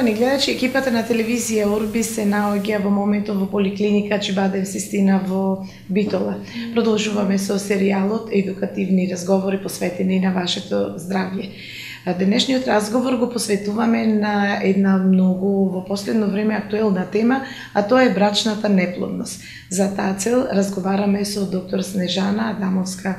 Почитувани гледачи, екипата на телевизија Орби се наоѓа во моментот во поликлиника Чибаден Систина во Битола. Продолжуваме со серијалот едукативни разговори посветени на вашето здравје. Денешниот разговор го посветуваме на една многу во последно време актуелна тема, а тоа е брачната неплодност. За таа цел разговараме со доктор Снежана Адамовска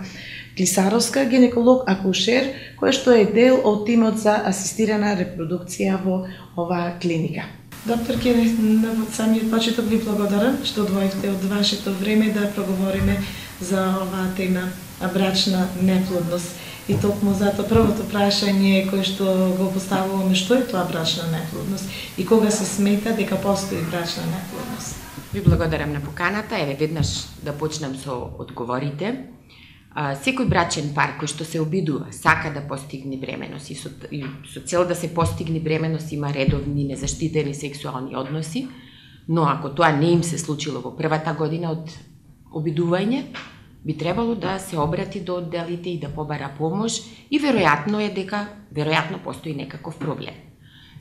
Клисаровска, гинеколог акушер, која што е дел од тимот за асистирана репродукција во оваа клиника. Доктор, на самиот почеток ви благодарам што одвоивте од вашето време да проговориме за оваа тема брачна неплодност. И токму затоа првото прашање кое што го поставуваме, што е тоа брачна неплодност и кога се смета дека постои брачна неплодност? Ви благодарам на поканата. Еве веднаш да почнам со одговорите. Секој брачен пар кој што се обидува, сака да постигне бременост и со цел да се постигне бременост има редовни незаштитени сексуални односи, но ако тоа не им се случило во првата година од обидување, би требало да се обрати до одделите и да побара помош и веројатно постои некаков проблем.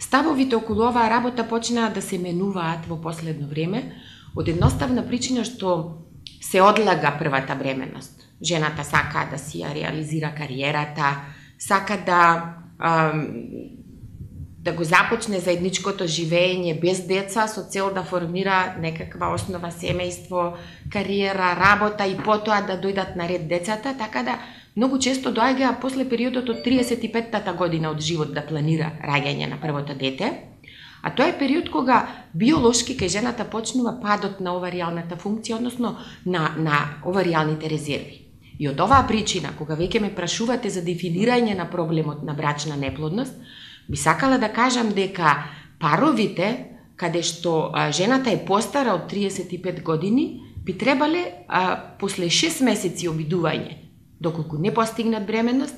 Ставовите околу оваа работа почнаа да се менуваат во последно време од едноставна причина што се одлага првата бременност. Жената сака да си ја реализира кариерата, сака да го започне заедничкото живење без деца со цел да формира некаква основа семејство, кариера, работа и потоа да дојдат наред децата, така да многу често доаѓа после периодот од 35-тата година од живот да планира раѓање на првото дете. А тоа е период кога биолошки кај жената почнува падот на оваријалната функција, односно на оваријалните резерви. И од оваа причина, кога веќе ме прашувате за дефинирање на проблемот на брачна неплодност, би сакала да кажам дека паровите, каде што жената е постара од 35 години, би требале после 6 месеци обидување, доколку не постигнат бременност,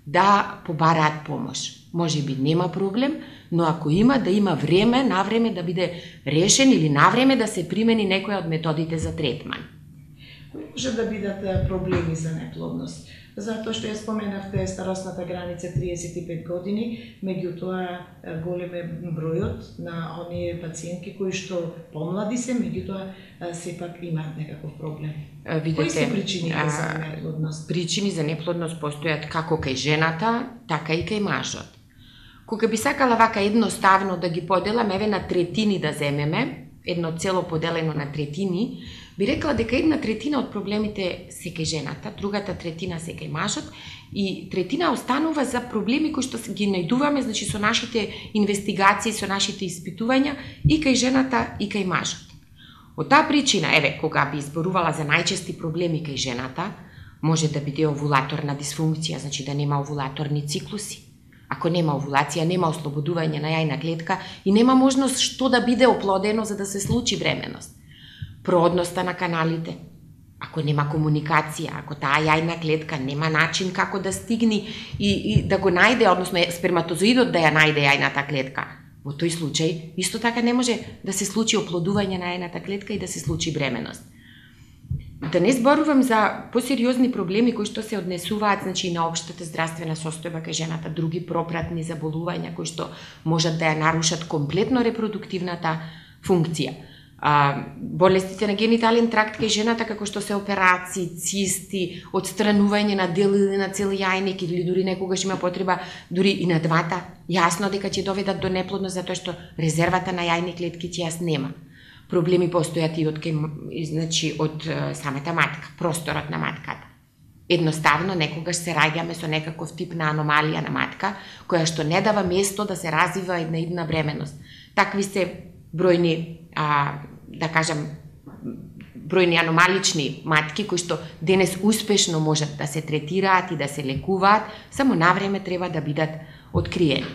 да побараат помош. Може би нема проблем, но ако има, да има време, навреме да биде решен или навреме да се примени некоја од методите за третман. Може да бидат проблеми за неплодност, затоа што ја споменавте старосната граница 35 години, меѓутоа голем е бројот на оние пациентки кои што помлади се, меѓутоа сепак имаат некаков проблем. Кои се причините за неплодност? Причини за неплодност постојат како кај жената, така и кај мажот. Кога би сакала вака едноставно да ги поделам, еве на третини да земеме, едно цело поделено на третини, би рекла дека 1/3 од проблемите се кај жената, другата третина се кај мажот и третина останува за проблеми кои што ги најдуваме, значи со нашите инвестигации, со нашите испитувања и кај жената и кај мажот. Од таа причина, еве, кога би изборувала за најчести проблеми кај жената, може да биде овулаторна дисфункција, значи да нема овулаторни циклуси. Ако нема овулација, нема ослободување на јајна клетка и нема можност што да биде оплодено за да се случи бременност. Проодноста на каналите. Ако нема комуникација, ако таа јајна клетка нема начин како да стигне и да го најде, односно сперматозоидот да ја најде јајната клетка, во тој случај исто така не може да се случи оплодување на јајната клетка и да се случи бременност. Да не зборувам за посериозни проблеми кои што се однесуваат, значи на општата здравствена состојба кај жената, други пропратни заболувања кои што можат да ја нарушат комплетно репродуктивната функција. Болестите на генитален тракт кај жената, како што се операции, цисти, отстранување на дел или на цел јајник или дури некогаш има потреба дури и на двата, јасно дека ќе доведат до неплодност затоа што резервата на јајни клетки ќе јас нема. Проблеми постојат и од самата матка, просторот на матката. Едноставно некогаш се раѓаме со некаков тип на аномалија на матка, која што не дава место да се развива една бременност. Такви се бројни, да кажам, бројни аномалични матки кои што денес успешно можат да се третираат и да се лекуваат, само навреме треба да бидат откриени.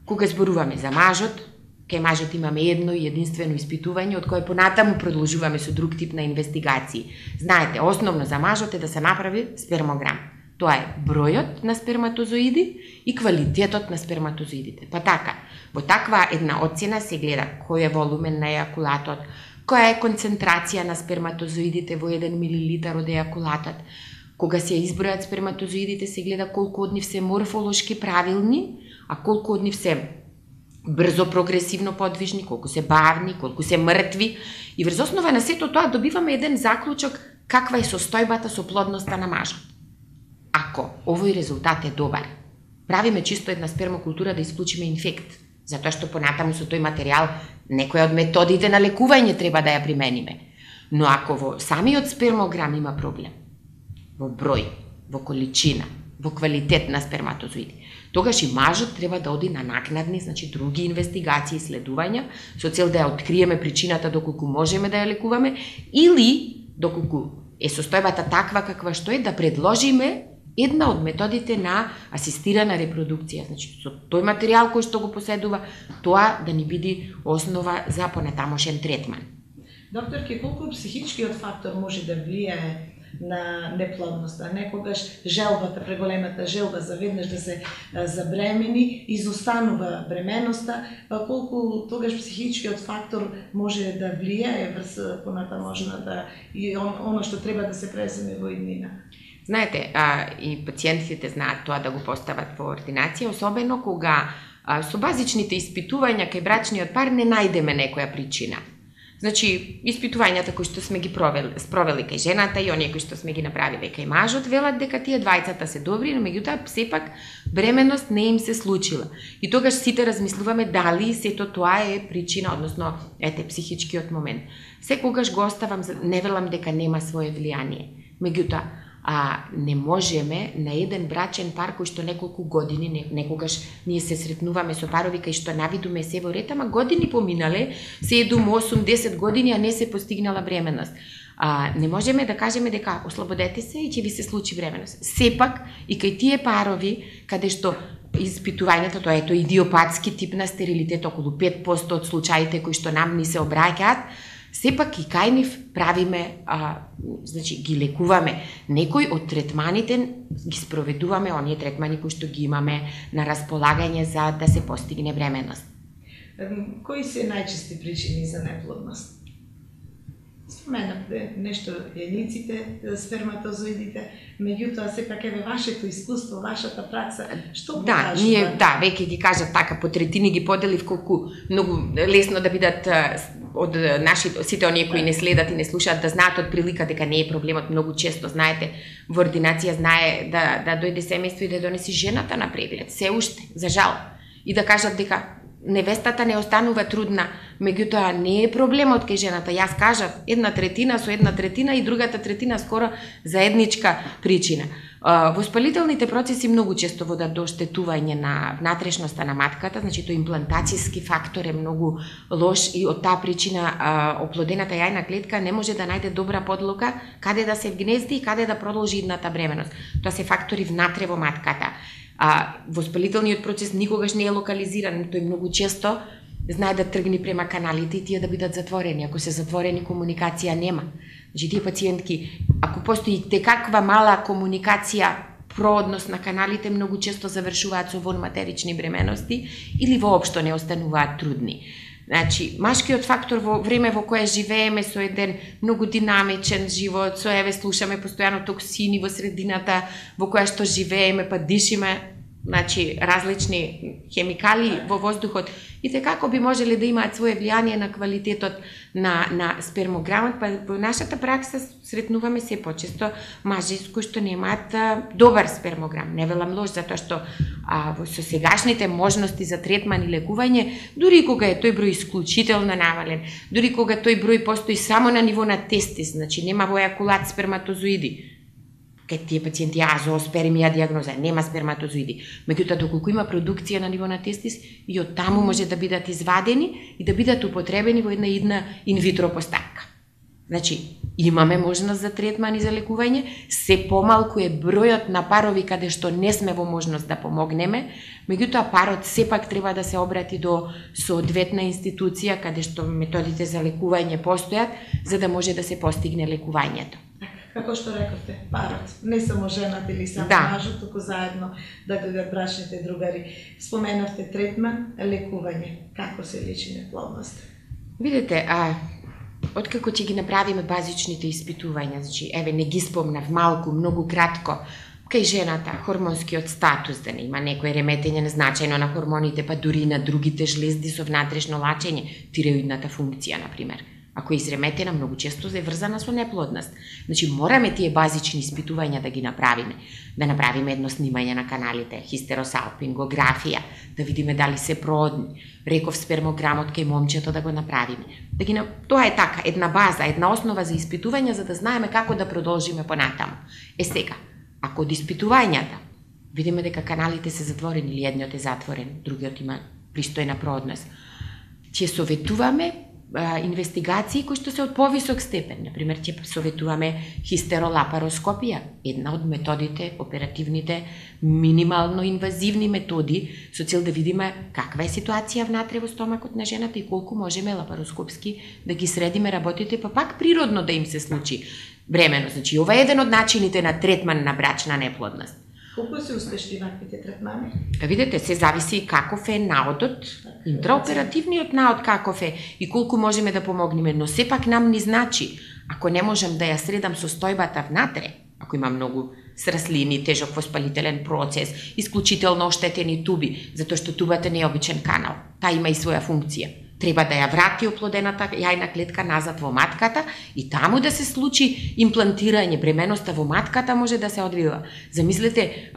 Кога зборуваме за мажот, кај мажот имаме едно и единствено испитување, од кое понатаму продолжуваме со друг тип на инвестигации. Знаете, основно за мажот е да се направи спермограм. Тоа е бројот на сперматозоиди и квалитетот на сперматозоидите. Па така, во таква една оцена се гледа кој е волумен на ејакулатот, која е концентрација на сперматозоидите во 1 милилитар од ејакулатот. Кога се избројат сперматозоидите се гледа колку од нив се морфолошки правилни, а колку од нив се брзо прогресивно подвижни, колку се бавни, колку се мртви. И врз основа на сето тоа добиваме еден заклучок каква е состојбата со плодноста на мажот. Ако овој резултат е добар, правиме чисто една спермокултура да исклучиме инфект, затоа што понатаму со тој материјал некоја од методите на лекување треба да ја примениме. Но ако во самиот спермограм има проблем, во број, во количина, во квалитет на сперматозоиди, тогаш и мажот треба да оди на накнадни, значи други инвестигации и следувања, со цел да ја откриеме причината доколку можеме да ја лекуваме, или доколку е состојбата таква каква што е, да предложиме една од методите на асистирана репродукција, значи со тој материјал кој што го поседува, тоа да ни биде основа за понатамошен третман. Докторке, колку психичкиот фактор може да влијае на неплодноста? Некогаш желбата, преголемата желба за веднаш да се забремени, изостанува бременоста, колку тогаш психичкиот фактор може да влијае врз понатамошната и оно што треба да се преземе во иднина? Знаете, и пациентите знаат тоа да го постават во ординација, особено кога со базичните испитувања кај брачниот пар не најдеме некоја причина. Значи, испитувањата кои што сме ги спровели кај жената и оние кои што сме ги направиле кај мажот, велат дека тие двајцата се добри, но меѓутоа сепак бременост не им се случила. И тогаш сите размислуваме дали сето тоа е причина, односно, психичкиот момент. Секогаш го оставам, не велам дека нема свое влијание. Меѓутоа, не можеме на еден брачен пар кој што неколку години, некогаш ние се сретнуваме со парови кај што навидуме се во ред, ама години поминале, 7, 8, 10 години, а не се постигнала бременност. Не можеме да кажеме дека ослободете се и ќе ви се случи бременност. Сепак и кај тие парови каде што испитувањето, тоа е идиопатски тип на стерилитет, околу 5% од случаите кои што нам ни се обраќаат, сепак и кај нив правиме, значи ги лекуваме. Некои од третманите ги спроведуваме, оние третмани кои што ги имаме на располагање за да се постигне бременност. Кои се најчести причини за неплодност? Споменавте нешто јајниците, сперматозоидите, меѓутоа сепак еве вашето искуство, вашата пракса, што покажува? Ние веќе ги кажат така, по третини ги поделив колку многу лесно да бидат од сите оние кои не следат и не слушаат да знаат од прилика дека не е проблемот. Многу често, знаете, во ординација знае да дојде семејство и да донеси жената на преглед, се уште, за жал, и да кажат дека невестата не останува трудна, меѓутоа не е проблемот кај жената. Јас кажав, 1/3 со 1/3 и другата третина скоро заедничка причина. Воспалителните процеси многу често водат до оштетување на внатрешноста на матката, значи тој имплантацијски фактор е многу лош и од таа причина оплодената јајна клетка не може да најде добра подлога каде да се вгнезди и каде да продолжи идната бременност. Тоа се фактори внатре во матката. Воспалителниот процес никогаш не е локализиран, тој многу често знае да тргне према каналите и тие да бидат затворени. Ако се затворени, комуникација нема. Значи, тие пациентки, ако постои каква мала комуникација, проодност на каналите, многу често завршуваат со вонматерични бременности или воопшто не остануваат трудни. Значи, машкиот фактор во време во кое живееме со еден многу динамичен живот, со слушаме постојано токсини во средината во која што живееме, па дишиме, значи, различни хемикали во воздухот, и како би можеле да имаат свое влијание на квалитетот на спермограмот, па во нашата пракса сретнуваме се почесто мажи кои што немаат добар спермограм. Не велам лош, затоа што со сегашните можности за третман и лекување, дури кога е тој број исклучително навален, дури кога тој број постои само на ниво на тестис, значи нема во ејакулат сперматозоиди, кај тие пациенти зооспермија диагноза, нема сперматозоиди. Меѓутоа, доколку има продукција на ниво на тестис, и од таму може да бидат извадени и да бидат употребени во една инвитро поставка. Значи, имаме можност за третман и за лекување, се помалку е бројот на парови каде што не сме во можност да помогнеме, меѓутоа парот сепак треба да се обрати до соодветна институција каде што методите за лекување постојат, за да може да се постигне лекувањето. Како што рековте, парот, не само жената или само мажот, туку заедно да дојдат брачните другари. Споменавте третман, лекување. Како се лечи неплодност? Видете, откако ќе ги направиме базичните испитувања, значи, еве, не ги спомнав, малку, многу кратко, кај жената хормонскиот статус, да не има некој реметење незначајно на хормоните, па дури на другите жлезди со внатрешно лачење, тиреоидната функција, например. Ако е изреметена, многу често е врзана со неплодност. Значи, мораме тие базични испитувања да ги направиме. Да направиме едно снимање на каналите, хистеросалпингографија, да видиме дали се проодни, реков спермограмот кај момчето да го направиме. Тоа е така, една база, една основа за испитување, за да знаеме како да продолжиме понатаму. Сега, ако од испитувањата видиме дека каналите се затворени или едниот е затворен, другиот има пристојна проодност, ќе советуваме инвестигации кои што се од повисок степен. Например, ќе советуваме хистеролапароскопија, една од методите, оперативните, минимално инвазивни методи, со цел да видиме каква е ситуација внатре во стомакот на жената и колку можеме лапароскопски да ги средиме работите, па пак природно да им се случи бремено. Значи, ова е еден од начините на третман на брачна неплодност. Колку се успешни ваквите третмани? Видете, се зависи и каков е наодот, интраоперативниот наод каков е и колку можеме да помогнеме, но сепак нам ни значи, ако не можем да ја средам состојбата внатре, ако има многу сраслини, тежок воспалителен процес, исклучително оштетени туби, затоа што тубата не е обичен канал, таа има и своја функција. Треба да ја врати оплодената јајна клетка назад во матката и таму да се случи имплантирање. Бременоста во матката може да се одвива. Замислете,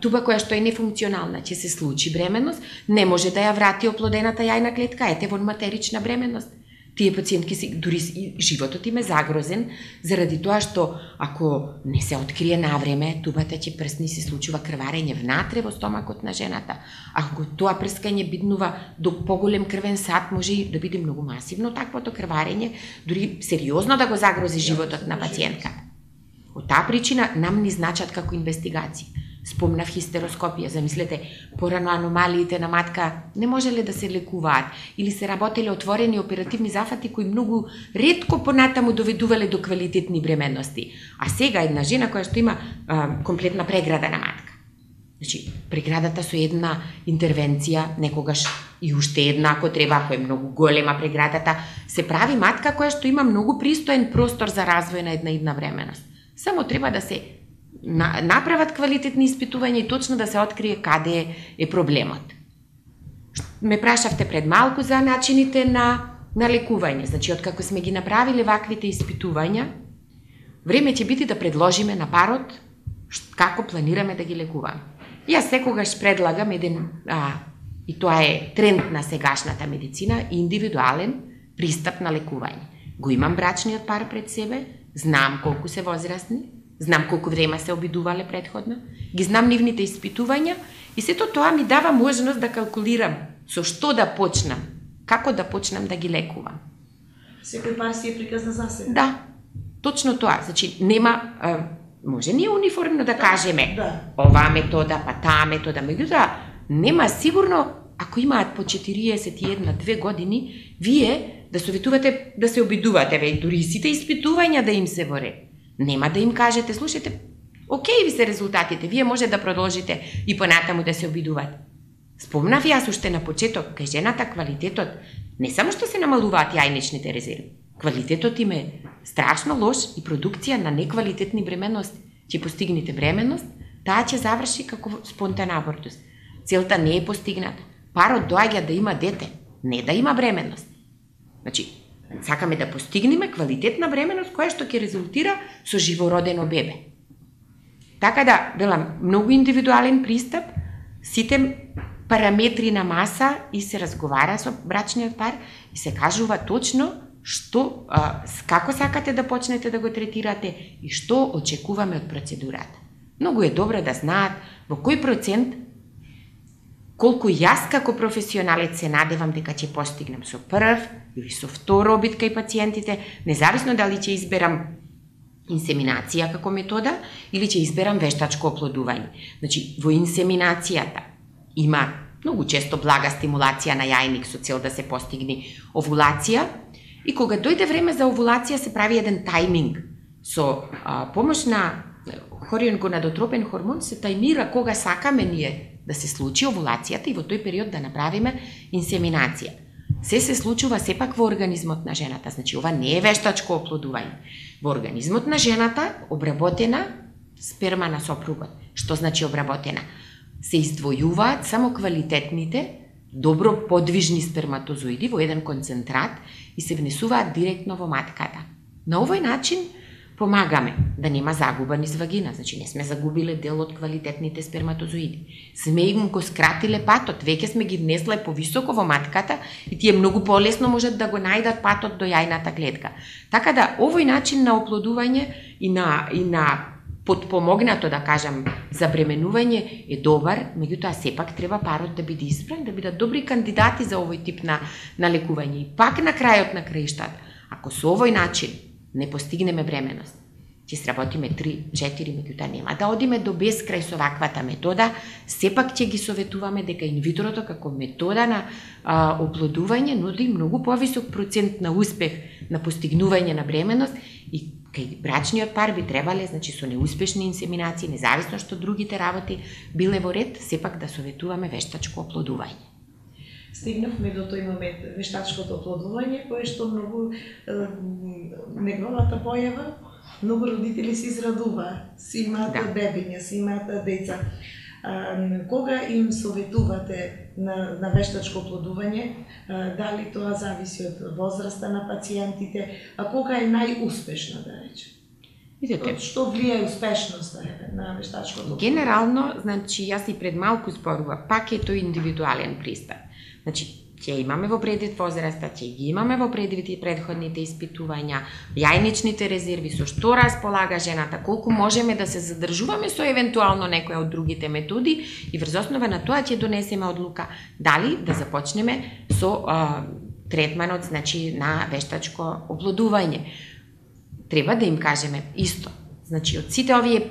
туба која што е нефункционална, ќе се случи бременност, не може да ја врати оплодената јајна клетка, ете во матерична бременност. Тие пациентки дури животот им е загрозен заради тоа што ако не се открие навреме, тубата ќе прсни, се случува крварење внатре во стомакот на жената. Ако тоа прскање биднува до поголем крвен сад, може и да биде многу масивно таквото крварење, дури сериозно да го загрози животот на пациентката. Од таа причина нам ни значат како инвестигации. Спомнав хистероскопија, замислете, порано аномалиите на матка не можеле да се лекуваат или се работеле отворени оперативни зафати кои многу ретко понатаму доведувале до квалитетни бременности. А сега една жена која што има комплетна преграда на матка. Значи, преградата со една интервенција, некогаш и уште една ако треба, ако е многу голема преградата, се прави матка која што има многу пристоен простор за развој на една бременност. Само треба да се направат квалитетни испитувања и точно да се открие каде е проблемот. Ме прашавте пред малку за начините на лекување. Значи, откако сме ги направиле ваквите испитувања, време ќе биде да предложиме на парот како планираме да ги лекуваме. Јас секогаш предлагам еден, и тоа е тренд на сегашната медицина, индивидуален пристап на лекување. Го имам брачниот пар пред себе, знам колку се возрастни, знам колку време се обидувале предходно, ги знам нивните испитувања и сето тоа ми дава можност да калкулирам со што да почнам, како да почнам да ги лекувам. Секој пар си е приказна за себе. Да, точно тоа. Значи, нема, може ние униформно да кажеме, оваа метода, па таа метода, меѓутоа, нема сигурно, ако имаат по 41-2 години, вие да советувате да се обидувате, дури сите испитувања да им се во ред. Нема да им кажете, слушайте, окей ви се резултатите, вие може да продолжите и понатаму да се обидувате. Спомнав јас уште на почеток, кај жената квалитетот, не само што се намалуваат јајничните резерви, квалитетот им е страшно лош и продукција на неквалитетни бременности. Ќе постигнете бременност, таа ќе заврши како спонтан абортус. Целта не е постигната. Парот доаѓа да има дете, не да има бременност. Значи, сакаме да постигнеме квалитетна бременност која што ќе резултира со живородено бебе. Така да, велам, многу индивидуален пристап, сите параметри на маса и се разговара со брачниот пар и се кажува точно што, како сакате да почнете да го третирате и што очекуваме од процедурата. Многу е добро да знаат во кој процент колку јас како професионалец се надевам дека ќе постигнем со прв или со втор обид кај пациентите, независно дали ќе изберам инсеминација како метода или ќе изберам вештачко оплодување. Значи, во инсеминацијата има многу често блага стимулација на јајник со цел да се постигне овулација и кога дојде време за овулација се прави еден тајминг. Со помош на хорионгонадотропен хормон се тајмира кога сакаме ние да се случи овулацијата и во тој период да направиме инсеминација. Се случува сепак во организмот на жената, значи ова не е вештачко оплодување. Во организмот на жената, обработена, сперма на сопругот. Што значи обработена? Се издвојуваат само квалитетните, добро подвижни сперматозоиди во еден концентрат и се внесуваат директно во матката. На овој начин помагаме да нема загуба низ вагина, значи не сме загубиле дел од квалитетните сперматозоиди. Сме им го скратиле патот, веќе сме ги внесле повисоко во матката и тие многу полесно можат да го најдат патот до јајната клетка. Така да овој начин на оплодување и на подпомогнато, да кажам, забременување е добар, меѓутоа сепак треба парот да биде избран, да бидат добри кандидати за овој тип на лекување. И пак на крајот на краиштата, ако со овој начин не постигнеме бременост, ќе сработиме 3-4, меѓутоа нема да одиме до бескрај со ваквата метода, сепак ќе ги советуваме дека инвитрото како метода на оплодување нуди многу повисок процент на успех на постигнување на бременост и кај брачниот пар би требале, значи со неуспешни инсеминации, независно што другите работи биле во ред, сепак да советуваме вештачко оплодување. Стигнавме до тој момент, вештачкото оплодување, кое што многу неговата појава, многу родители се израдуваат, си имаат бебиња, си имаат деца. Кога им советувате на вештачко оплодување, дали тоа зависи од возраста на пациентите, а кога е најуспешна, да речем? Видете, што влијае успешноста на вештачкото? Генерално, значи јас и пред малку зборува, пак е тој индивидуален пристап. Значи, ќе имаме во предвид возраста, ќе ги имаме во предвид и предходните испитувања, јајничните резерви, со што располага жената, колку можеме да се задржуваме со евентуално некоја од другите методи и врз основа на тоа ќе донесеме одлука дали да започнеме со третманот, значи на вештачко оплодување. Треба да им кажеме исто. Значи, од сите овие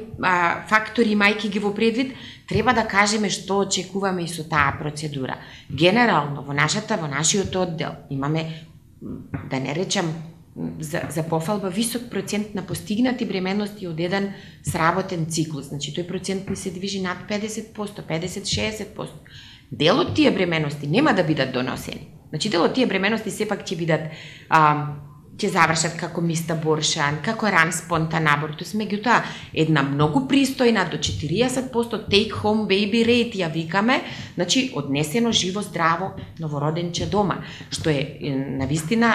фактори, мајки ги во предвид, треба да кажеме што очекуваме и со таа процедура. Генерално, во нашиот оддел имаме, да не речам, за пофалба висок процент на постигнати бременности од еден сработен циклус. Значи, тој процент ни се движи над 50%, 50-60%. Дел од тие бременности нема да бидат доносени. Значи, дел од тие бременности сепак ќе бидат ќе завршат како миста боршан, како ран спонтан абортус, меѓутоа една многу пристојна до 40% take home baby rate ја викаме, значи однесено живо здраво новороденче дома, што е навистина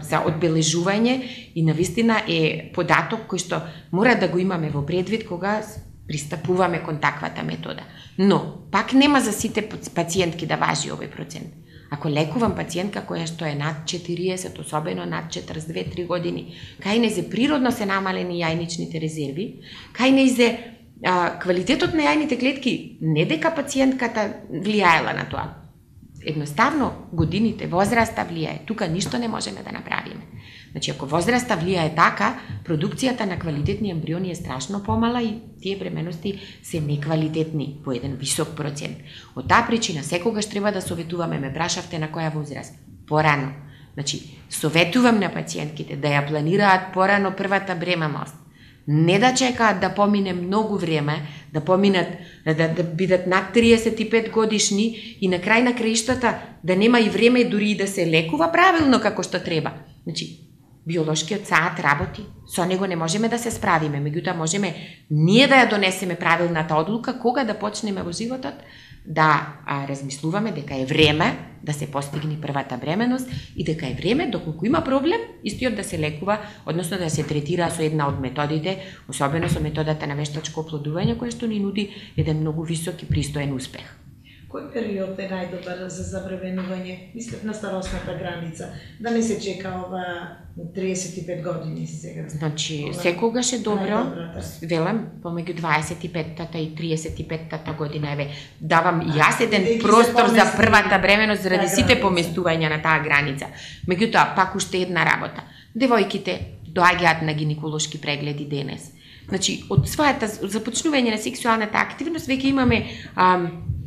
за одбележување и навистина е податок кој што мора да го имаме во предвид кога пристапуваме кон таквата метода. Но пак нема за сите пациентки да важи овој процент. Ако лекувам пациентка која што е над 40, особено над 42-3 години, кај незе природно се намалени јајничните резерви, кај незе квалитетот на јајните клетки, не дека пациентката влијаела на тоа. Едноставно, годините, возраста влијае. Тука ништо не можеме да направиме. Значи, ако возраста влијае така, продукцијата на квалитетни ембриони е страшно помала и тие бременности се неквалитетни по еден висок процент. Од таа причина, секогаш треба да советуваме, ме прашавте на која возраст? Порано. Значи, советувам на пациентките да ја планираат порано првата бременост. Не да чекаат да помине многу време, да поминат, да бидат над 35 годишни и на крај на краиштата да нема и време дури и да се лекува правилно како што треба. Значи, биолошкиот саат работи, со него не можеме да се справиме, меѓутоа можеме ние да ја донесеме правилната одлука кога да почнеме во животот да размислуваме дека е време да се постигне првата бременост и дека е време доколку има проблем истиот да се лекува, односно да се третира со една од методите, особено со методата на вештачко оплодување која што ни нуди еден многу висок и пристоен успех. Кој период е најдобар за забременување? Мислев на старосната граница, да не се чека ова 35 години сега. Значи, секогаш е добро, велам, помеѓу 25-та и 35-та година, давам јас еден простор за првата бременост заради сите поместувања на таа граница. Меѓутоа, пак уште една работа. Девојките доаѓаат на гинеколошки прегледи денес. Значи, од својата започнување на сексуалната активност веќе имаме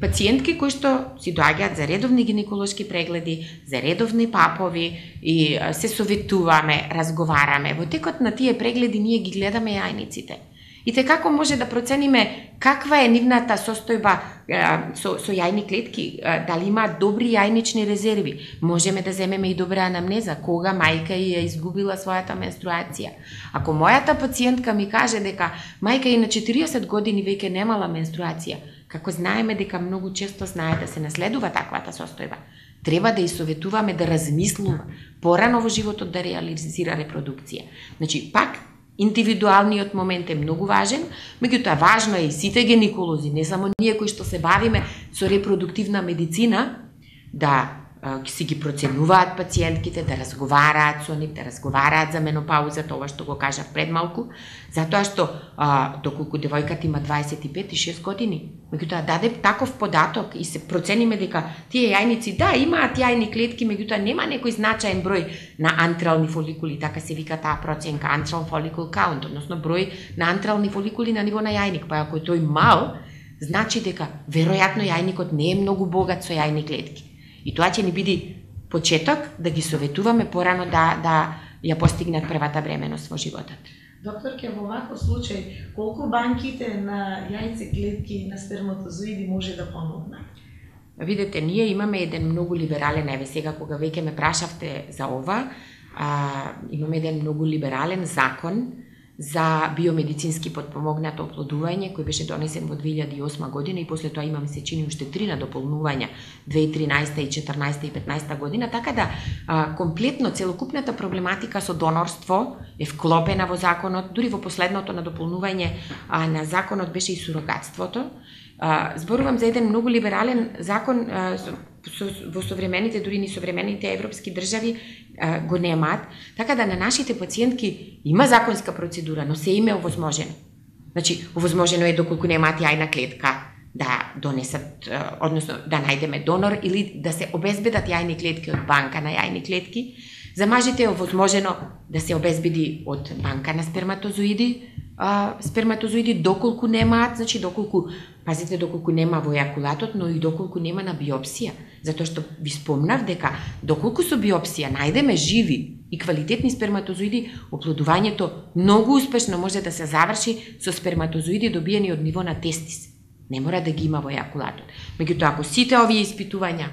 пациентки кои што си доаѓаат за редовни гинеколошки прегледи, за редовни папови и се советуваме, разговараме. Во текот на тие прегледи ние ги гледаме јајниците. И те како може да процениме каква е нивната состојба со јајни клетки, дали има добри јајнични резерви. Можеме да земеме и добра анамнеза, кога мајка ја изгубила својата менструација. Ако мојата пациентка ми каже дека мајка и на 40 години веќе немала менструација, како знаеме дека многу често знае да се наследува таквата состојба, треба да ја советуваме да размислува порано во животот да реализира репродукција. Значи, пак, индивидуалниот момент е многу важен, меѓутоа важно е и сите гинеколози, не само ние кои што се бавиме со репродуктивна медицина, да си ги проценуваат пациентките, да разговараат со нив, да разговараат за менопауза, тоа што го кажав пред малку, затоа што доколку девојката има 25 и 6 години, меѓутоа даде таков податок и се процениме дека тие јајници, да, имаат јајни клетки, меѓутоа нема некој значаен број на антрални фоликули, така се вика таа проценка, antral follicle count, односно број на антрални фоликули на ниво на јајник, па ако е тој мал, значи дека веројатно јајникот не е многу богат со јајни клетки. И тоа ќе ни биде почеток да ги советуваме порано да ја постигнат првата бременост во животот. Докторке, во ваков случај, колку банките на јајце клетки на сперматозоиди може да помогнат? Видете, ние имаме еден многу либерален, еве сега кога веќе ме прашавте за ова, имаме еден многу либерален закон за биомедицински подпомогнато оплодување, кој беше донесен во 2008 година и после тоа имаме се чини уште 3 на дополнувања 2013 и 14 и 15 година, така да комплетно целокупната проблематика со донорство е вклопена во законот, дури во последното на дополнување на законот беше и сурогатството. Зборувам за еден многу либерален закон, во современите, дури ни современите европски држави го немаат, така да на нашите пациентки има законска процедура, но се им е овозможено. Значи, овозможено е доколку немаат јајна клетка да донесат, односно да најдеме донор или да се обезбедат јајни клетки од банка на јајни клетки. За мажите е овозможено да се обезбеди од банка на сперматозоиди доколку немаат, значи доколку, пазите, доколку нема во ејакулатот, но и доколку нема на биопсија. Затоа што ви спомнав дека доколку со биопсија најдеме живи и квалитетни сперматозоиди, оплодувањето многу успешно може да се заврши со сперматозоиди добиени од ниво на тестис. Не мора да ги има во ејакулатот. Меѓутоа, ако сите овие испитувања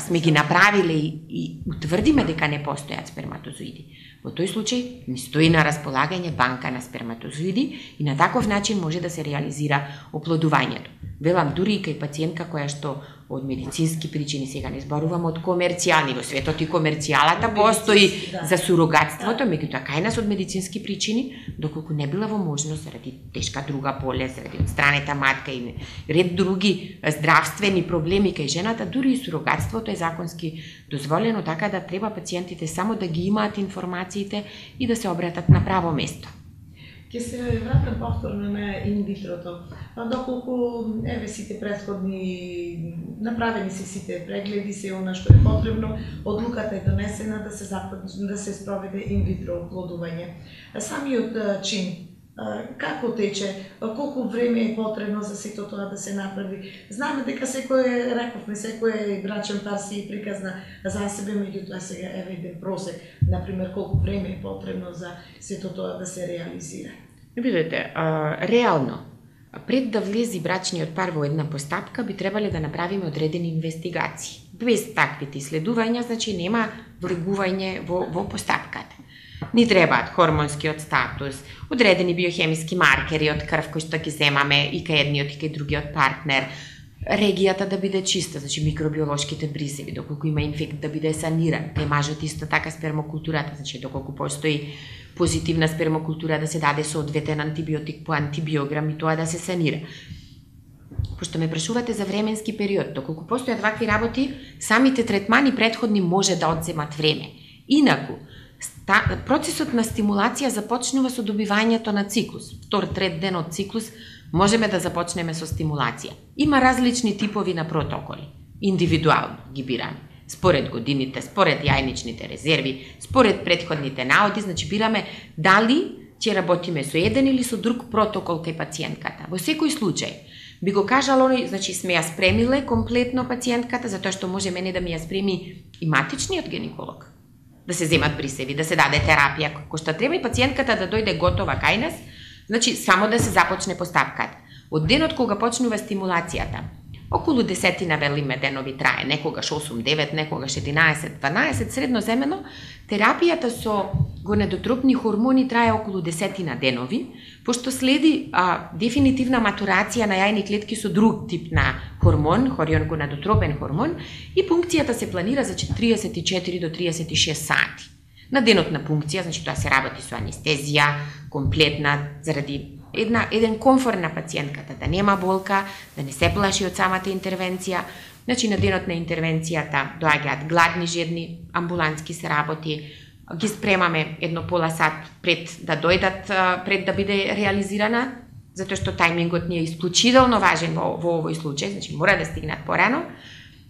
сме ги направиле и утврдиме дека не постојат сперматозоиди, во тој случај ни стои на располагање банка на сперматозоиди и на таков начин може да се реализира оплодувањето. Велам, дури и кај пациентка која што од медицински причини, сега не зборувам од комерцијални, во светот и комерцијалата постои за сурогатството, меѓутоа кај нас од медицински причини, доколку не била во можност заради тешка друга болест, заради одстранета матка и ред други здравствени проблеми кај жената, дури и сурогатството е законски дозволено, така да треба пациентите само да ги имаат информациите и да се обратат на право место. Ќе се вратам повторно на инвитрото. Доколку еве сите претходни направени се сите прегледи, се она што е потребно, одлуката е донесена да се спроведе инвитро оплодување. Самиот чин како тече, колку време е потребно за сето тоа да се направи. Знаме дека секој брачен пар си приказна за себе, меѓутоа сега еве еден просек, например, колку време е потребно за сето тоа да се реализира. Видете, реално, пред да влези брачниот пар во една постапка, би требале да направиме одредени инвестигации. Без таквите исследувања, значи нема влегување во постапката. Ни требаат хормонскиот статус, одредени биохемиски маркери од крв кои што ги земаме и кај едниот и кај другиот партнер, регијата да биде чиста, значи микробиолошките брисеви, доколку има инфект да биде саниран, кај мажот исто така спермокултурата, значи доколку постои позитивна спермокултура да се даде соодветен антибиотик по антибиограм и тоа да се санира. Пошто ме прашувате за временски период, доколку постојат вакви работи, самите третмани претходни може да одземат време. Инаку, процесот на стимулација започнува со добивањето на циклус. Втор, трет ден од циклус можеме да започнеме со стимулација. Има различни типови на протоколи. Индивидуално ги бираме. Според годините, според јајничните резерви, според претходните наоди, значи бираме дали ќе работиме со еден или со друг протокол кај пациентката. Во секој случај, би го кажало, значи сме ја спремиле комплетно пациентката, затоа што може мене да ми ја спреми и матичниот гинеколог. Да се земат брисеви, да се даде терапија кој што треба и пациентката да дојде готова кај нас, Значи, само да се започне постапката. Од денот кога почнува стимулацијата, околу 10 велиме денови трае, некогаш 8-9, некогаш 11-12, средноземено, терапијата со гонадотропни хормони трае околу 10 денови, пошто следи дефинитивна матурација на јајни клетки со друг тип на хормон, хорион-гонадотропен хормон, и пункцијата се планира за 34 до 36 сати. На денот на пункција, значи тоа се работи со анестезија, комплетна, заради еден комфорт на пациентката, да нема болка, да не се плаши од самата интервенција. Значи, на денот на интервенцијата доаѓаат гладни, жедни, амбулантски се работи, ги спремаме едно пола сат пред да дојдат, пред да биде реализирана, затоа што тајмингот ни е исклучително важен во овој случај, значи мора да стигнат порано.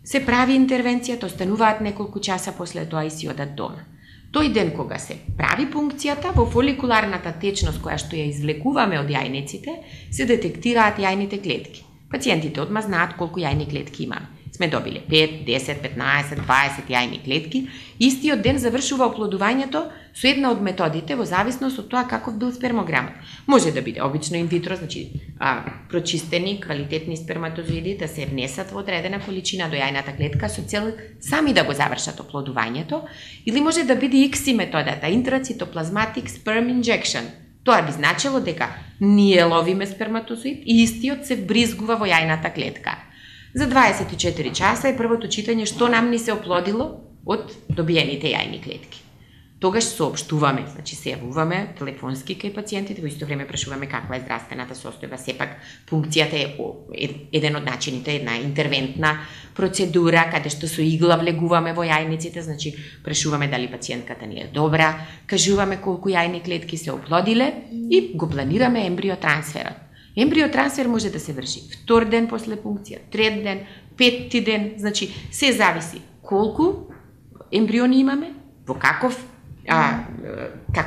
Се прави интервенцијата, остануваат неколку часа после тоа и си одат дома. Тој ден кога се прави пункцијата, во фоликуларната течност која што ја извлекуваме од јајниците, се детектираат јајните клетки. Пациентите одма знаат колку јајни клетки имаме. Сме добиле 5, 10, 15, 20 јајни клетки. Истиот ден завршува оплодувањето со една од методите во зависност од тоа каков бил спермограмот. Може да биде обично инвитро, значи прочистени, квалитетни сперматозоиди да се внесат во одредена количина до јајната клетка со цел сами да го завршат оплодувањето, или може да биде ICSI методата, Intracytoplasmatic Sperm Injection. Тоа би значило дека ние ловиме сперматозоид и истиот се вбризгува во јајната клетка. За 24 часа е првото читање што нам ни се оплодило од добиените јајни клетки. Тогаш соопштуваме, значи се јавуваме телефонски кај пациентите, во исто време прашуваме каква е здравствената состојба. Сепак пункцијата е еден од начините, една интервентна процедура каде што со игла влегуваме во јајниците, значи прашуваме дали пациентката ни е добра, кажуваме колку јајни клетки се оплодиле и го планираме ембриотрансферот. Ембриотрансфер може да се врши втор ден после пункција, трет ден, петти ден, значи се зависи колку ембриони имаме, во како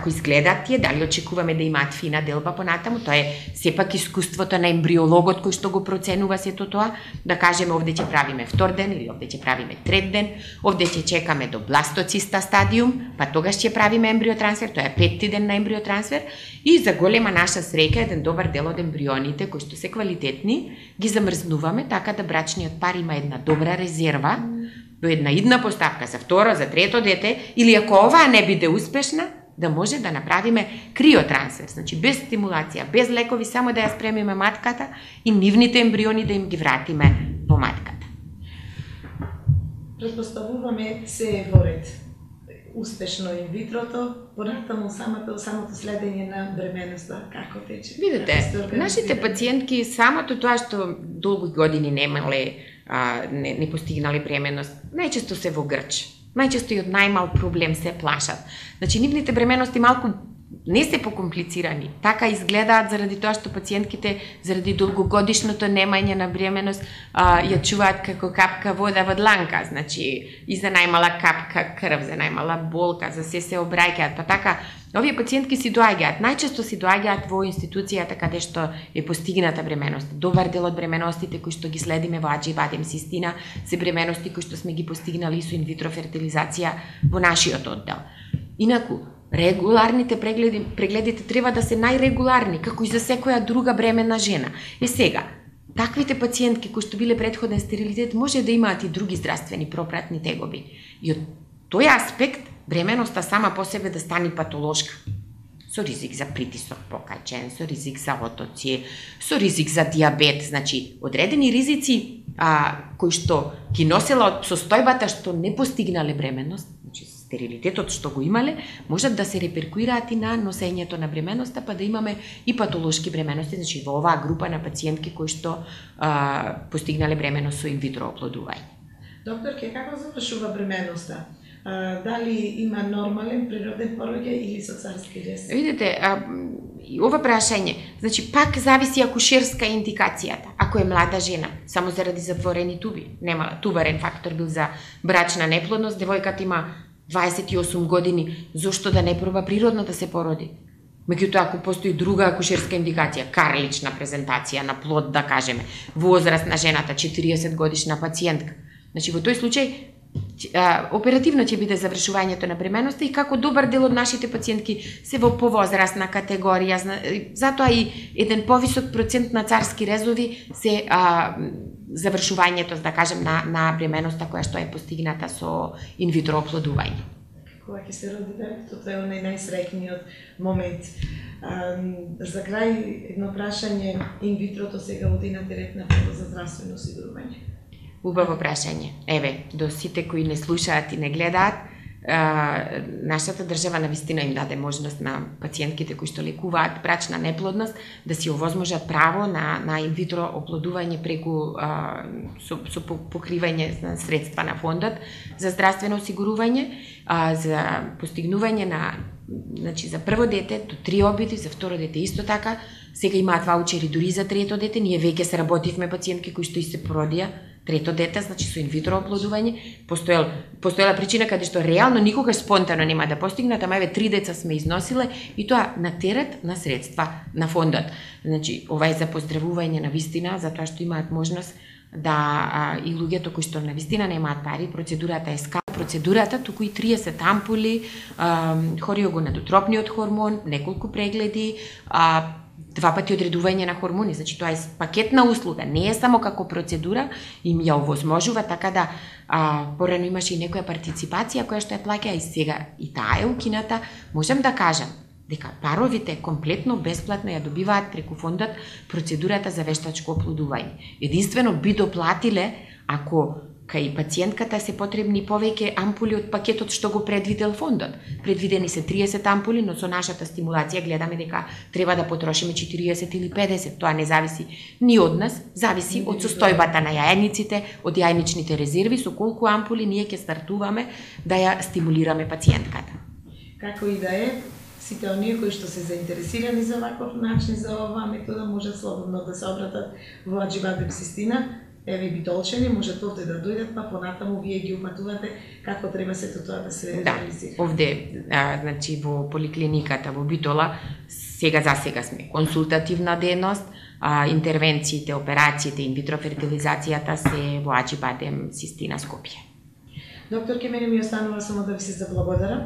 изгледаат тие, дали очекуваме да имаат фина делба понатаму, тоа е сепак искуството на ембриологот кој што го проценува сето тоа, да кажеме овде ќе правиме втор ден или овде ќе правиме трет ден, овде ќе чекаме до бластоциста стадиум, па тогаш ќе правиме ембриотрансфер, тоа е петти ден на ембриотрансфер, и за голема наша среќа еден добар дел од ембрионите кои што се квалитетни ги замрзнуваме така да брачниот пар има една добра резерва до една идна постапка за второ, за трето дете, или ако оваа не биде успешна, да може да направиме криотрансфер, значи без стимулација, без лекови, само да ја спремиме матката и нивните ембриони да им ги вратиме во матката. Предпоставуваме се е во ред. Успешно инвитрото, понатаму самото следење на бременоста, како тече? Видете, нашите пациентки самото тоа што долги години немале, не постигнале бременност, најчесто се во грч. Најчесто и од најмал проблем се плашат. Значи, нивните бременности малку не се покомплицирани. Така изгледаат заради тоа што пациентките, заради долгогодишното немање на бременост, ја чуваат како капка вода во дланка. Значи, и за најмала капка крв, за најмала болка, за се обраќаат. Па така, овие пациентки си доаѓаат, најчесто си доаѓаат во институцијата каде што е постигната бременост. Добар дел од бременостите кои што ги следиме во Аџи Бадем Систина се бремености кои што сме ги постигнали со инвитро фертилизација во нашиот оддел. Инаку, регуларните прегледите треба да се најрегуларни, како и за секоја друга бременна жена. Сега, таквите пациентки кои што биле претходен стерилитет може да имаат и други здравствени пропратни тегоби. И од тој аспект, бременоста сама по себе да стане патолошка. Со ризик за притисок покачен, со ризик за отоци, со ризик за диабет, значи одредени ризици кои што ги носела од состојбата што не постигнале бременност, значи стерилитетот што го имале, можат да се реперкуираат и на носењето на бременоста, па да имаме и патолошки бременности, значи во оваа група на пациентки кои што постигнале бременност со инвитро оплодување. Докторке, како завршува бременоста? Дали има нормален природен пороѓај или со царски рез? Видите, ова прашање, значи пак зависи акушерска индикацијата. Ако е млада жена, само заради затворени туби, нема тубарен фактор бил за брачна неплодност, девојката има 28 години, зошто да не проба природно да се породи? Меѓутоа, ако постои друга акушерска индикација, карлична презентација на плод, да кажеме, возраст на жената, 40 годишна пациентка, значи во тој случај оперативно ќе биде завршувањето на бременоста и како добар дел од нашите пациентки се во повозрастна категорија, затоа и еден повисок процент на царски резови се завршувањето, да кажем, на бременоста која што е постигната со инвитро оплодување. Кога ќе се роди детето, тоа е најсреќниот момент. За крај едно прашање, инвитрото сега води на терет на фондот за здравствено осигурување. Убаво прашање. Еве, до сите кои не слушаат и не гледаат, нашата држава навистина им даде можност на пациентките кои што лекуваат брачна неплодност да си овозможат право на инвитро оплодување преку со покривање на средства на фондот за здравствено осигурување, за постигнување на, значи, за прво дете до 3 обиди, за второ дете исто така. Сега имаат ваучери дури за трето дете. Ние веќе се работивме пациентки кои што и се породија трето дете, значи со инвитро оплодување. Постоела причина каде што реално никогаш спонтано нема да постигнат, ама еве 3 деца сме износиле и тоа на терет на средства на фондот. Значи, ова е за поздравување на вистина, затоа што имаат можност да и луѓето кои што на вистина немаат пари, процедурата е процедурата, туку и 30 ампули, хориогонадотропниот хормон, неколку прегледи, 2 пати одредување на хормони, значи тоа е пакетна услуга, не е само како процедура, им ја овозможува, така да порано имаше и некоја партиципација која што ја плаќа и сега и таа е укината. Можам да кажам дека паровите комплетно бесплатно ја добиваат преку фондот процедурата за вештачко оплодување. Единствено би доплатиле ако кај пациентката се потребни повеќе ампули од пакетот што го предвидел фондот. Предвидени се 30 ампули, но со нашата стимулација гледаме дека треба да потрошиме 40 или 50. Тоа не зависи ни од нас, зависи од состојбата на јајниците, од јајничните резерви, со колку ампули ние ќе стартуваме да ја стимулираме пациентката. Како и да е, сите оние кои што се заинтересирани за ваков начин, за оваа метода, можат слободно да се обратат во Аџибадем Систина. Еве битолчени, можат овде да дојдат, па понатаму вие ги упатувате како треба сето тоа да се реализира. Да, овде, значи во поликлиниката во Битола, сега сме консултативна дејност, интервенциите, операциите, инвитро фертилизацијата се во Аџибадем Систина Скопје. Докторке, мене ми останува само да ви се заблагодарам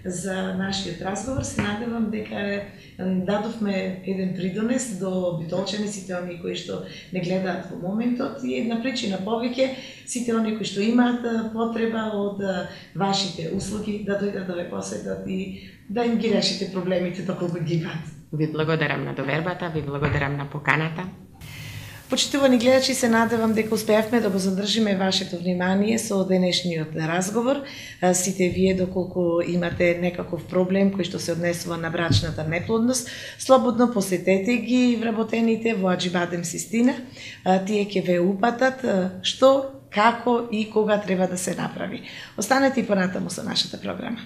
за нашиот разговор. Се надевам дека дадовме еден придонес до битолчани, сите оние кои што не гледаат во моментот, и една причина повеќе сите оние кои што имаат потреба од вашите услуги да дојдат да ве посетат и да им ги решите проблемите доколку ги имаат. Ви благодарам на довербата, ви благодарам на поканата. Почитувани гледачи, се надевам дека успеавме да го задржиме вашето внимание со денешниот разговор. Сите вие, доколку имате некаков проблем кој што се однесува на брачната неплодност, слободно посетете ги вработените во Аџибадем Систина. Тие ќе ве упатат што, како и кога треба да се направи. Останете и понатаму со нашата програма.